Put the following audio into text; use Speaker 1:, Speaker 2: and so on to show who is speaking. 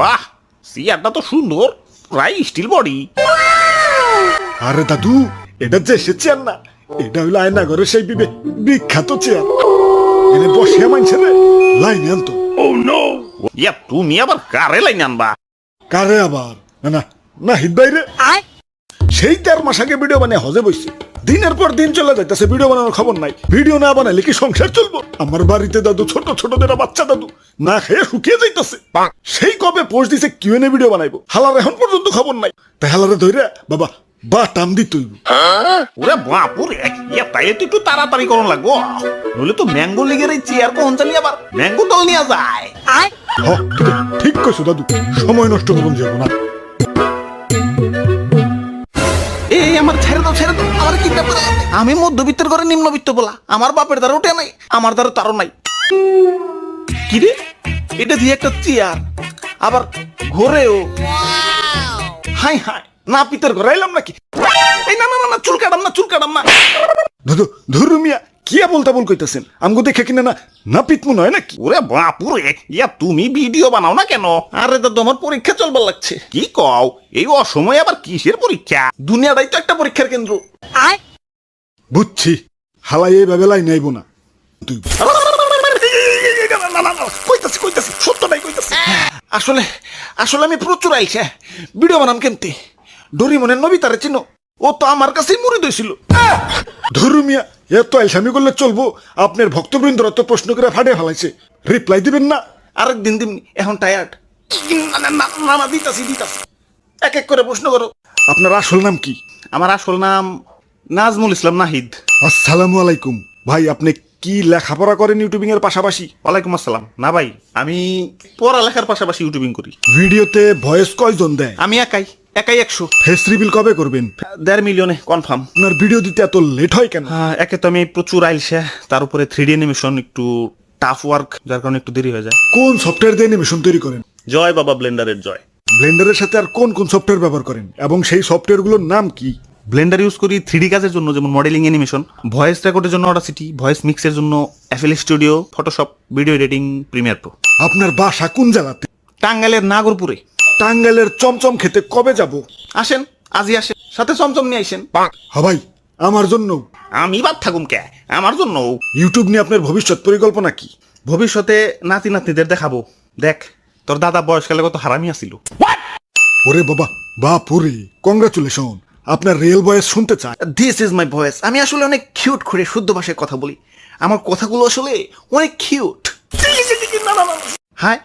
Speaker 1: বাহ, চেয়ারটা তো সুন্দর, প্রায় স্টিল বডি।
Speaker 2: আরে দাদু, এটা যে সে চেয়ার না, এটা হইলো আয়নাঘরের সেই বিখ্যাত চেয়ার। এনে বসে মানছে রে লাইনে আনতো।
Speaker 1: ইয়া তুমি আবার কারে লাইন আনবা?
Speaker 2: কারে আবার? না না না, হিত বাইরে সেই 13 মাস আগে ভিডিও বানিয়ে হজে বসছে, দিনের পর দিন চলে যাইতেছে, ভিডিও বানানোর খবর নাই। ভিডিও না বানাইলে কি সংসার চলবো? আমার বাড়িতে দাদু, ছোট ছোট যারা বাচ্চা দাদু, না খেয়ে শুকিয়ে যাইতেছে। সেই কবে পোস্ট দিছে কিউএনএ ভিডিও বানাইবো, হালার এখন পর্যন্ত খবর নাই। তাই হালারে ধইরা বাবা বা টাম দিতই।
Speaker 1: ওরে বাপুরে, ইয়া তাই তো একটু তাড়াতাড়ি করন লাগবো, নইলে তো ম্যাঙ্গো লিগের এই চেয়ার কোন জানি আবার ম্যাঙ্গো দল নিয়ে যায়।
Speaker 2: ঠিক কইছো দাদু, সময় নষ্ট করুন যাবো না।
Speaker 1: এই আমার ছেড়ে দাও, ছেড়ে দাও, আমার কি ব্যাপার? আমি মধ্যবিত্তের ঘরে নিম্নবিত্ত বলা, আমার বাপের দ্বারা ওঠে নাই, আমার দ্বারা তারও নাই। কি রে, এটা দিয়ে একটা চেয়ার, আবার ঘরেও। হাই হাই, না পিতের ঘরে এলাম নাকি? এই না না না, চুল কাটাম না, চুল কাটাম না।
Speaker 2: দাদু ধরু মিয়া, কি বলতা বল কইতাছেন? আমগো দেখে কিনা না না পিতমু নয় নাকি?
Speaker 1: ওরে বাপুরে, ইয়া তুমি ভিডিও বানাও না কেন? আরে দাদু, আমার পরীক্ষা চলবার লাগছে। কি কও, এই অসময় আবার কিসের পরীক্ষা? দুনিয়াটাই তো একটা পরীক্ষার কেন্দ্র।
Speaker 2: বুঝছি, হালাই এইভাবে লাই নাইব না তুই।
Speaker 1: আসলে আসলে আমি প্রচুর আইছে ভিডিও বানাম কেমতে। ডোরিমনের নবিতারে চিনো? ও তো আমার কাছেই মুড়ি দইছিল।
Speaker 2: ধরু মিয়া, এত আলসামি করলে চলবো? আপনার ভক্তবৃন্দরা তো প্রশ্ন করে ফাটে ফেলাইছে, রিপ্লাই দিবেন না?
Speaker 1: আরেকদিন দিমনি, এখন টায়ার্ড। না দিতাছি দিতাছি, এক এক করে প্রশ্ন করো।
Speaker 2: আপনার আসল নাম কি?
Speaker 1: আমার আসল নাম নাজমুল ইসলাম নাহিদ।
Speaker 2: আসসালামু আলাইকুম ভাই, আপনি কি লেখাপড়া করেন ইউটিউবিং এর পাশাপাশি?
Speaker 1: ওয়ালাইকুম আসসালাম। না ভাই, আমি পড়ালেখার পাশাপাশি ইউটিউবিং করি।
Speaker 2: ভিডিওতে ভয়েস কয়জন দেয়?
Speaker 1: আমি একাই 100।
Speaker 2: ফেস রিভিল কবে করবেন?
Speaker 1: 1.5 মিলিয়নে কনফার্ম।
Speaker 2: আপনার ভিডিও দিতে এত লেট হয় কেন?
Speaker 1: একে তো আমি প্রচুর আইলসে, তার উপরে 3D অ্যানিমেশন একটু টাফ ওয়ার্ক, যার কারণে একটু দেরি হয়ে যায়।
Speaker 2: কোন সফটওয়্যার দিয়ে অ্যানিমেশন তৈরি করেন?
Speaker 1: জয় বাবা ব্লেন্ডারের জয়।
Speaker 2: ব্লেন্ডারের সাথে আর কোন কোন সফটওয়্যার ব্যবহার করেন এবং সেই সফটওয়্যারগুলোর নাম কি?
Speaker 1: ব্লেন্ডার ইউজ করি 3D কাজের জন্য, যেমন মডেলিং অ্যানিমেশন, ভয়েস রেকর্ডের জন্য অডাসিটি, ভয়েস মিক্সের জন্য FL studio, Photoshop, video editing Premiere Pro.
Speaker 2: আপনার বাসা কোন জেলাতে?
Speaker 1: টাঙ্গাইলের নাগরপুরে।
Speaker 2: টাঙ্গাইলের চমচম খেতে কবে যাব?
Speaker 1: আসেন, আজই আসেন, সাথে চমচম নিয়ে আসেন।
Speaker 2: ভাই, আমার জন্য।
Speaker 1: আমি বাদ থাকুম কে, আমার জন্য।
Speaker 2: ইউটিউব নিয়ে আপনার ভবিষ্যৎ পরিকল্পনা কি?
Speaker 1: ভবিষ্যতে নাতি নাতনিদের দেখাবো, দেখ তোর দাদা বয়সকালে কত হারামি আসিল।
Speaker 2: ওরে বাবা, বাপুরে, কংগ্রাচুলেশন, আপনার রিয়েল ভয়েস শুনতে চাই।
Speaker 1: This is my voice. আমি আসলে অনেক কিউট করে শুদ্ধ ভাষায় কথা বলি, আমার কথাগুলো আসলে অনেক কিউট। হাই।